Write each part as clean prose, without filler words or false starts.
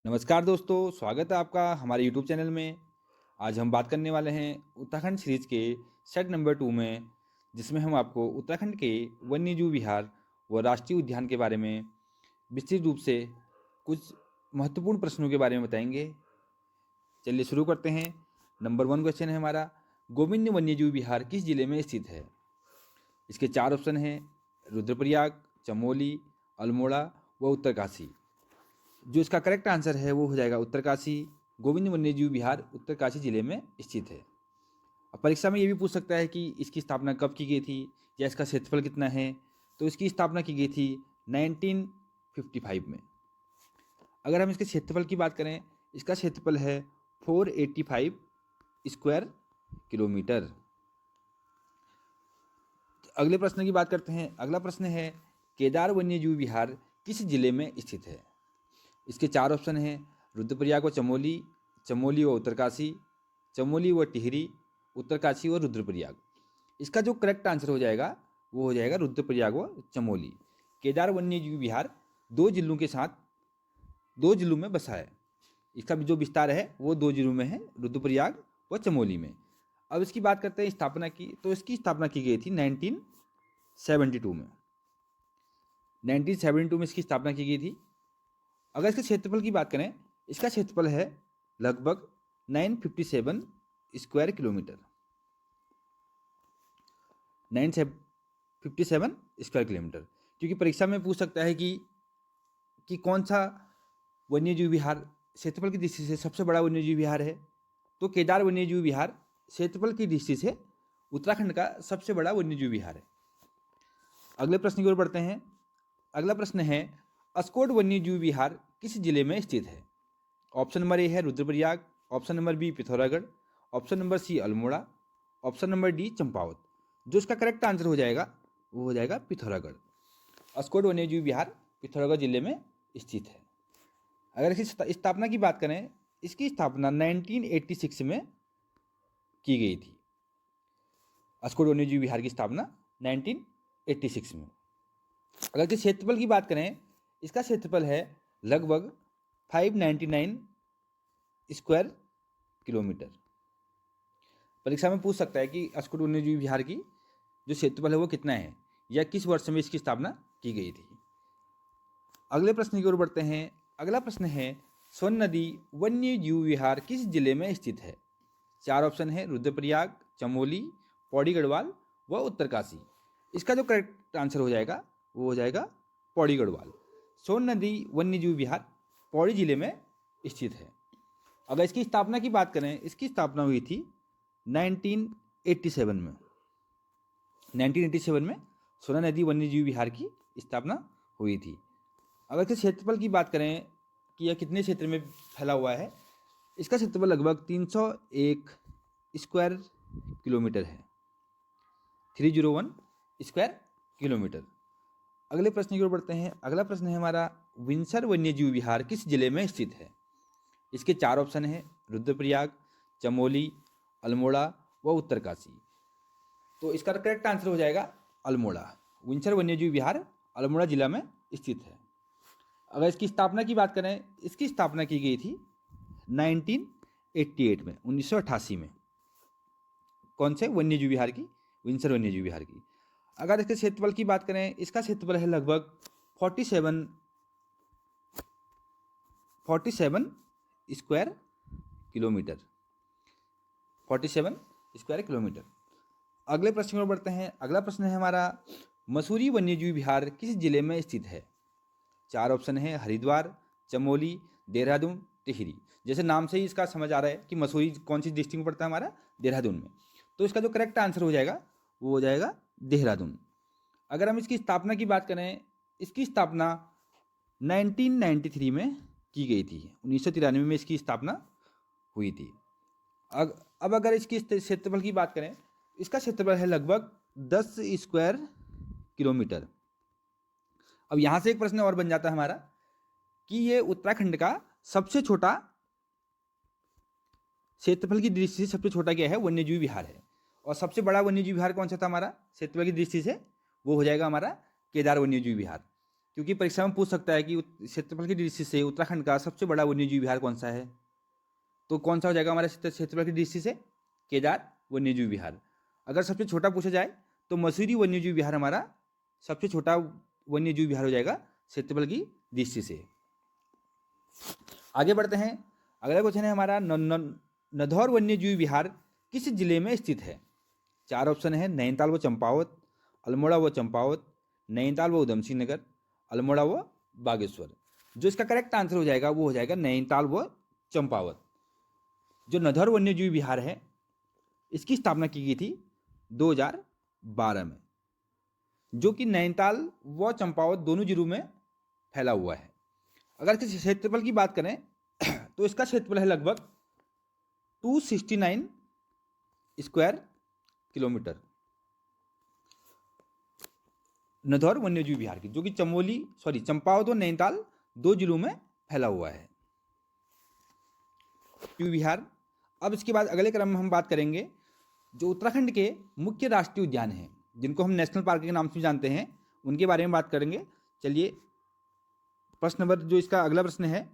नमस्कार दोस्तों, स्वागत है आपका हमारे यूट्यूब चैनल में। आज हम बात करने वाले हैं उत्तराखंड सीरीज के सेट नंबर 2 में, जिसमें हम आपको उत्तराखंड के वन्यजीव विहार व राष्ट्रीय उद्यान के बारे में विस्तृत रूप से कुछ महत्वपूर्ण प्रश्नों के बारे में बताएंगे। चलिए शुरू करते हैं। नंबर 1 क्वेश्चन है हमारा, गोविंद वन्यजीव विहार किस जिले में स्थित है? इसके 4 ऑप्शन हैं, रुद्रप्रयाग, चमोली, अल्मोड़ा व उत्तरकाशी। जो इसका करेक्ट आंसर है वो हो जाएगा उत्तरकाशी। गोविंद वन्यजीव विहार उत्तरकाशी जिले में स्थित है। अब परीक्षा में ये भी पूछ सकता है कि इसकी स्थापना कब की गई थी या इसका क्षेत्रफल कितना है। तो इसकी स्थापना की गई थी 1955 में। अगर हम इसके क्षेत्रफल की बात करें, इसका क्षेत्रफल है 485 स्क्वायर किलोमीटर। अगले प्रश्न की बात करते हैं। अगला प्रश्न है, केदार वन्यजीव विहार किस जिले में स्थित है? इसके 4 ऑप्शन हैं, रुद्रप्रयाग व चमोली, चमोली व उत्तरकाशी, चमोली व टिहरी, उत्तरकाशी व रुद्रप्रयाग। इसका जो करेक्ट आंसर हो जाएगा वो हो जाएगा रुद्रप्रयाग व चमोली। केदार वन्यजीव विहार 2 जिलों के साथ 2 जिलों में बसा है। इसका जो विस्तार है वो 2 जिलों में है, रुद्रप्रयाग व चमोली में। अब इसकी बात करते हैं स्थापना की। तो इसकी स्थापना की गई थी 1972 में। 1972 में इसकी स्थापना की गई थी। अगर इसके क्षेत्रफल की बात करें, इसका क्षेत्रफल है लगभग 957 स्क्वायर किलोमीटर। 957 square kilometre. क्योंकि परीक्षा में पूछ सकता है कि कौन सा वन्यजीव विहार क्षेत्रफल की दृष्टि से सबसे बड़ा वन्यजीव विहार है। तो केदार वन्यजीव विहार क्षेत्रफल की दृष्टि से उत्तराखंड का सबसे बड़ा वन्यजीव विहार है। अगले प्रश्न की ओर बढ़ते हैं। अगला प्रश्न है, अस्कोट वन्यजीव विहार किस जिले में स्थित है? ऑप्शन नंबर ए है Rudraprayag, option number B Pithoragarh, option number C Almora, option number D Champawat. जो इसका करेक्ट आंसर हो जाएगा वो हो जाएगा पिथौरागढ़। अस्कोट वन्यजीव विहार पिथौरागढ़ जिले में स्थित है। अगर इसकी स्थापना की बात करें, इसकी स्थापना 1986 में की गई थी। अस्कोट वन्यजीव विहार की स्थापना 1986 में। अगर इसके क्षेत्रफल की बात करें, इसका क्षेत्रफल है लगभग 599 स्क्वायर किलोमीटर। परीक्षा में पूछ सकता है कि अस्कोट वन्यजीव विहार की जो क्षेत्रफल है वो कितना है या किस वर्ष में इसकी स्थापना की गई थी। अगले प्रश्न की ओर बढ़ते हैं। अगला प्रश्न है, सोन नदी वन्यजीव विहार किस जिले में स्थित है? 4 ऑप्शन है, रुद्रप्रयाग, चमोली, पौड़ी गढ़वाल व उत्तरकाशी। इसका जो करेक्ट आंसर हो जाएगा वो हो जाएगा पौड़ी गढ़वाल। सोन नदी वन्यजीव विहार पौड़ी जिले में स्थित है। अगर इसकी स्थापना की बात करें, इसकी स्थापना हुई थी 1987 में। 1987 में सोना नदी वन्यजीव विहार की स्थापना हुई थी। अगर इसके क्षेत्रफल की बात करें कि यह कितने क्षेत्र में फैला हुआ है, इसका क्षेत्रफल लगभग 301 स्क्वायर किलोमीटर है। 301 स्क्वायर किलोमीटर। अगले प्रश्न की ओर बढ़ते हैं। अगला प्रश्न है हमारा, विंसर वन्यजीव विहार किस जिले में स्थित है? इसके 4 ऑप्शन हैं, रुद्रप्रयाग, चमोली, अल्मोड़ा व उत्तरकाशी। तो इसका करेक्ट आंसर हो जाएगा अल्मोड़ा। विंसर वन्यजीव विहार अल्मोड़ा जिला में स्थित है। अगर इसकी स्थापना की बात करें, इसकी स्थापना की गई थी 1988 में, 1988 में। कौन से वन्यजीव विहार की? विंसर वन्यजीव विहार की। अगर इसके क्षेत्रफल की बात करें, इसका क्षेत्रफल है लगभग 47 स्क्वायर किलोमीटर। 47 square kilometre. अगले प्रश्न में बढ़ते हैं। अगला प्रश्न है हमारा, मसूरी वन्यजीव विहार किस जिले में स्थित है? 4 ऑप्शन है, हरिद्वार, चमोली, देहरादून, टिहरी। जैसे नाम से ही इसका समझ आ रहा है कि मसूरी कौन सी डिस्ट्रिक्ट में पड़ता है हमारा? देहरादून में। तो इसका जो करेक्ट आंसर हो जाएगा वो हो जाएगा देहरादून। अगर हम इसकी स्थापना की बात करें, इसकी स्थापना 1993 में की गई थी। 1993 में इसकी स्थापना हुई थी। अब अगर इसकी क्षेत्रफल की बात करें, इसका क्षेत्रफल है लगभग 10 स्क्वायर किलोमीटर। अब यहाँ से एक प्रश्न और बन जाता है हमारा कि ये उत्तराखंड का सबसे छोटा क्षेत्रफल की दृष्टि से सबसे छोटा क्या है? वन्यजीव विहार है। और सबसे बड़ा वन्यजीव विहार कौन सा था हमारा क्षेत्रफल की दृष्टि से? वो हो जाएगा हमारा केदार वन्यजीव विहार। क्योंकि परीक्षा में पूछ सकता है कि क्षेत्रफल की दृष्टि से उत्तराखंड का सबसे बड़ा वन्यजीव विहार कौन सा है। तो कौन सा हो जाएगा हमारा क्षेत्रफल की दृष्टि से? केदार वन्यजीव विहार। अगर सबसे छोटा पूछा जाए तो मसूरी वन्यजीव विहार हमारा सबसे छोटा वन्यजीव विहार हो जाएगा क्षेत्रफल की दृष्टि से। आगे बढ़ते हैं। अगला क्वेश्चन है हमारा नधौर वन्यजीव विहार किस जिले में स्थित है? 4 ऑप्शन है, नैनीताल व चंपावत, अल्मोड़ा व चंपावत, नैनीताल व उधम सिंह नगर, अल्मोड़ा व बागेश्वर। जो इसका करेक्ट आंसर हो जाएगा वो हो जाएगा नैनीताल व चंपावत। जो नधौर वन्यजीव विहार है इसकी स्थापना की गई थी 2012 में, जो कि नैनीताल व चंपावत दोनों जिलों में फैला हुआ है। अगर किसी क्षेत्रफल की बात करें तो इसका क्षेत्रफल है लगभग 269 स्क्वायर किलोमीटर, नधौर वन्यजीव विहार की, जो कि चंपावत और नैनीताल 2 जिलों में फैला हुआ है जीव विहार। अब इसके बाद अगले क्रम में हम बात करेंगे जो उत्तराखंड के मुख्य राष्ट्रीय उद्यान हैं, जिनको हम नेशनल पार्क के नाम से जानते हैं, उनके बारे में बात करेंगे। चलिए, प्रश्न नंबर जो इसका अगला प्रश्न है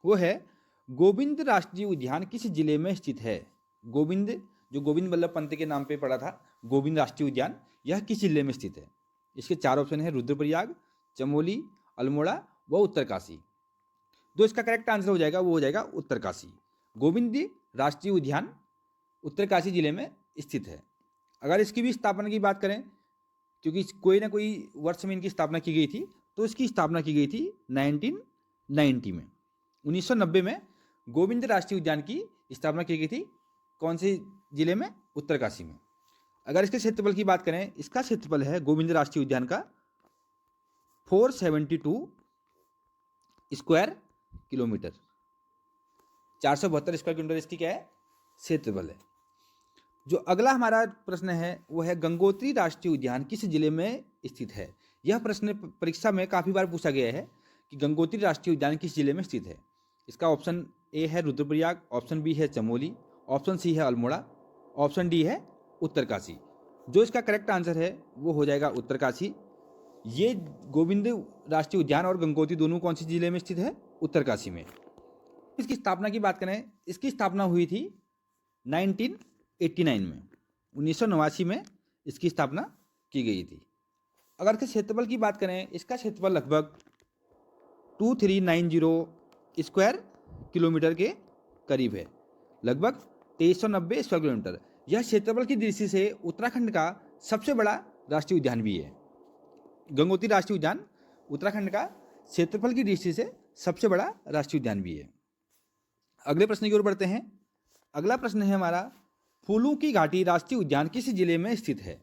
वो है, गोविंद राष्ट्रीय उद्यान किस जिले में स्थित है? गोविंद, जो गोविंद बल्लभ पंत के नाम पे पड़ा था, गोविंद राष्ट्रीय उद्यान, यह किस जिले में स्थित है? इसके 4 ऑप्शन है, रुद्रप्रयाग, चमोली, अल्मोड़ा व उत्तरकाशी। जो इसका करेक्ट आंसर हो जाएगा वो हो जाएगा उत्तरकाशी। गोविंद राष्ट्रीय उद्यान उत्तरकाशी जिले में स्थित है। अगर इसकी भी स्थापना की बात करें, क्योंकि कोई ना कोई वर्ष में इनकी स्थापना की गई थी, तो इसकी स्थापना की गई थी 1990 में। 1990 में गोविंद राष्ट्रीय उद्यान की स्थापना की गई थी। कौन से जिले में? उत्तरकाशी में। अगर इसके क्षेत्रफल की बात करें, इसका क्षेत्रफल है गोविंद राष्ट्रीय उद्यान का 472 स्क्वायर किलोमीटर, 472 स्क्वायर किलोमीटर इसकी क्या है? क्षेत्रफल है। जो अगला हमारा प्रश्न है वो है, गंगोत्री राष्ट्रीय उद्यान किस जिले में स्थित है? यह प्रश्न परीक्षा में काफ़ी बार पूछा गया है कि गंगोत्री राष्ट्रीय उद्यान किस जिले में स्थित है। इसका ऑप्शन ए है रुद्रप्रयाग, ऑप्शन बी है चमोली, ऑप्शन सी है अल्मोड़ा, ऑप्शन डी है उत्तरकाशी। जो इसका करेक्ट आंसर है वो हो जाएगा उत्तरकाशी। ये गोविंद राष्ट्रीय उद्यान और गंगोत्री दोनों कौन से जिले में स्थित है? उत्तरकाशी में। इसकी स्थापना की बात करें, इसकी स्थापना हुई थी 1989 में, 1989 में इसकी स्थापना की गई थी। अगर इसके क्षेत्रफल की बात करें, इसका क्षेत्रफल लगभग 2390 स्क्वायर किलोमीटर के करीब है, लगभग 2390 स्क्वायर किलोमीटर। यह क्षेत्रफल की दृष्टि से उत्तराखंड का सबसे बड़ा राष्ट्रीय उद्यान भी है। गंगोत्री राष्ट्रीय उद्यान उत्तराखंड का क्षेत्रफल की दृष्टि से सबसे बड़ा राष्ट्रीय उद्यान भी है। अगले प्रश्न की ओर बढ़ते हैं। अगला प्रश्न है हमारा, फूलों की घाटी राष्ट्रीय उद्यान किस जिले में स्थित है?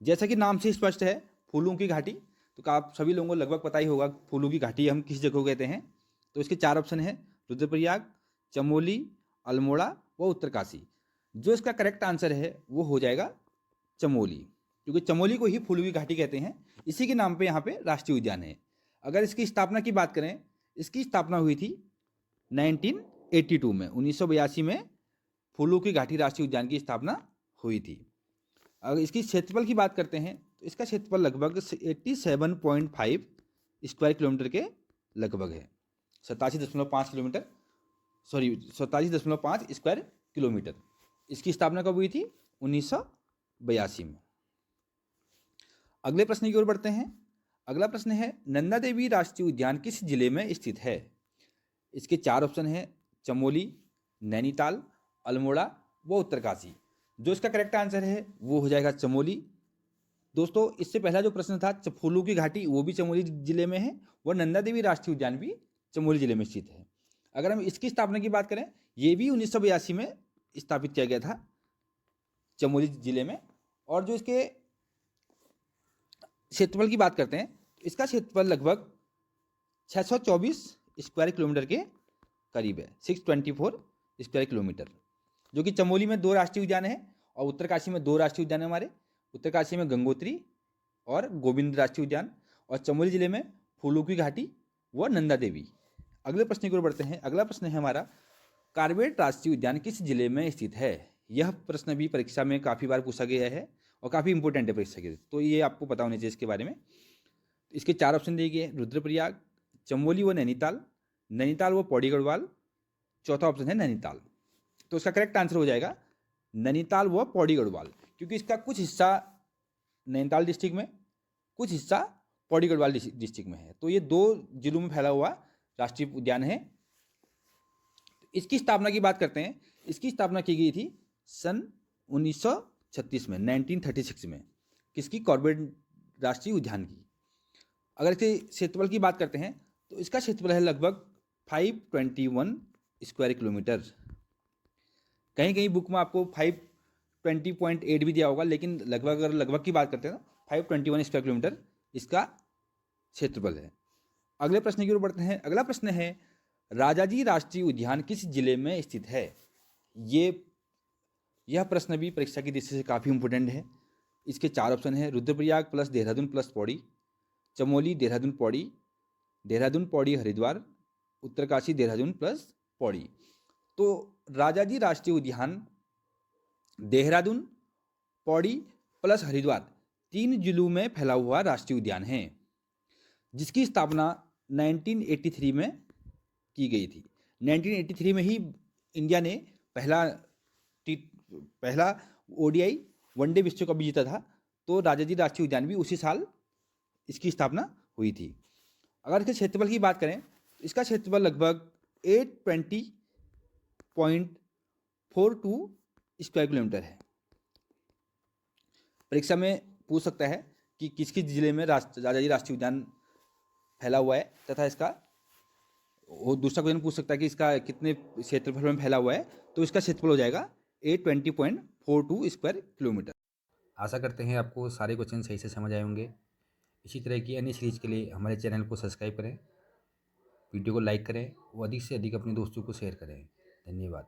जैसा कि नाम से स्पष्ट है, फूलों की घाटी, तो आप सभी लोगों को लगभग पता ही होगा फूलों की घाटी हम किस जगह को कहते हैं। तो इसके 4 ऑप्शन है, रुद्रप्रयाग, चमोली, अल्मोड़ा व उत्तरकाशी। जो इसका करेक्ट आंसर है वो हो जाएगा चमोली, क्योंकि चमोली को ही फूलों की घाटी कहते हैं, इसी के नाम पे यहाँ पे राष्ट्रीय उद्यान है। अगर इसकी स्थापना की बात करें, इसकी स्थापना हुई थी 1982 में, 1982 में फूलों की घाटी राष्ट्रीय उद्यान की स्थापना हुई थी। अगर इसकी क्षेत्रफल की बात करते हैं तो इसका क्षेत्रफल लगभग 87.5 स्क्वायर किलोमीटर के लगभग है, 87.5 किलोमीटर, 87.5 स्क्वायर किलोमीटर। इसकी स्थापना कब हुई थी? 1982 में। अगले प्रश्न की ओर बढ़ते हैं। अगला प्रश्न है, नंदा देवी राष्ट्रीय उद्यान किस जिले में स्थित है? इसके 4 ऑप्शन हैं, चमोली, नैनीताल, अल्मोड़ा व उत्तरकाशी। जो इसका करेक्ट आंसर है वो हो जाएगा चमोली। दोस्तों, इससे पहला जो प्रश्न था फूलों की घाटी, वो भी चमोली जिले में है, और नंदा देवी राष्ट्रीय उद्यान भी चमोली जिले में स्थित है। अगर हम इसकी स्थापना की बात करें, ये भी 1982 में स्थापित किया गया था चमोली जिले में। और जो इसके क्षेत्रफल की बात करते हैं, इसका क्षेत्रफल लगभग 624 स्क्वायर किलोमीटर के करीब है, 624 स्क्वायर किलोमीटर। जो कि चमोली में 2 राष्ट्रीय उद्यान है और उत्तरकाशी में 2 राष्ट्रीय उद्यान है हमारे। उत्तरकाशी में गंगोत्री और गोविंद राष्ट्रीय उद्यान, और चमोली जिले में फूलों की घाटी व नंदा देवी। अगले प्रश्न की ओर बढ़ते हैं। अगला प्रश्न है हमारा, कार्बेट राष्ट्रीय उद्यान किस जिले में स्थित है? यह प्रश्न भी परीक्षा में काफ़ी बार पूछा गया है और काफ़ी इंपॉर्टेंट है परीक्षा के लिए, तो ये आपको पता होना चाहिए इसके बारे में। इसके 4 ऑप्शन दिए गए हैं, रुद्रप्रयाग, चमोली व नैनीताल, नैनीताल व पौड़ी गढ़वाल, चौथा ऑप्शन है नैनीताल। तो इसका करेक्ट आंसर हो जाएगा नैनीताल व पौड़ी गढ़वाल, क्योंकि इसका कुछ हिस्सा नैनीताल डिस्ट्रिक्ट में, कुछ हिस्सा पौड़ी गढ़वाल डिस्ट्रिक्ट में है। तो ये 2 जिलों में फैला हुआ राष्ट्रीय उद्यान है। इसकी स्थापना की बात करते हैं। इसकी स्थापना की गई थी सन 1936 में, 1936 में। किसकी? कॉर्बेट राष्ट्रीय उद्यान की। अगर इसके क्षेत्रफल की बात करते हैं तो इसका क्षेत्रफल है लगभग 521 स्क्वायर किलोमीटर। कहीं कहीं बुक में आपको 520.8 भी दिया होगा, लेकिन लगभग अगर लगभग की बात करते हैं तो 521 स्क्वायर किलोमीटर इसका क्षेत्रफल है। अगले प्रश्न की ओर बढ़ते हैं। अगला प्रश्न है, राजाजी राष्ट्रीय उद्यान किस जिले में स्थित है? यह प्रश्न भी परीक्षा की दृष्टि से काफ़ी इंपॉर्टेंट है। इसके 4 ऑप्शन है, Rudraprayag plus Dehradun plus Pauri, Chamoli Dehradun Pauri, Dehradun Pauri Haridwar, Uttarkashi Dehradun plus Pauri. तो राजाजी राष्ट्रीय उद्यान देहरादून, पौड़ी प्लस हरिद्वार 3 जिलों में फैला हुआ राष्ट्रीय उद्यान है, जिसकी स्थापना 1983 में की गई थी। 1983 में ही इंडिया ने पहला ओडीआई वनडे विश्व कप जीता था। तो राजाजी राष्ट्रीय उद्यान भी उसी साल इसकी स्थापना हुई थी। अगर इसके क्षेत्रफल की बात करें तो इसका क्षेत्रफल लगभग 820.42 स्क्वायर किलोमीटर है। परीक्षा में पूछ सकता है कि किस किस जिले में राजाजी राष्ट्रीय उद्यान फैला हुआ है, तथा इसका वो दूसरा क्वेश्चन पूछ सकता है कि इसका कितने क्षेत्रफल में फैला हुआ है। तो इसका क्षेत्रफल हो जाएगा 820.42 स्क्वायर किलोमीटर। आशा करते हैं आपको सारे क्वेश्चन सही से समझ आए होंगे। इसी तरह की अन्य सीरीज के लिए हमारे चैनल को सब्सक्राइब करें, वीडियो को लाइक करें और अधिक से अधिक अपने दोस्तों को शेयर करें। धन्यवाद।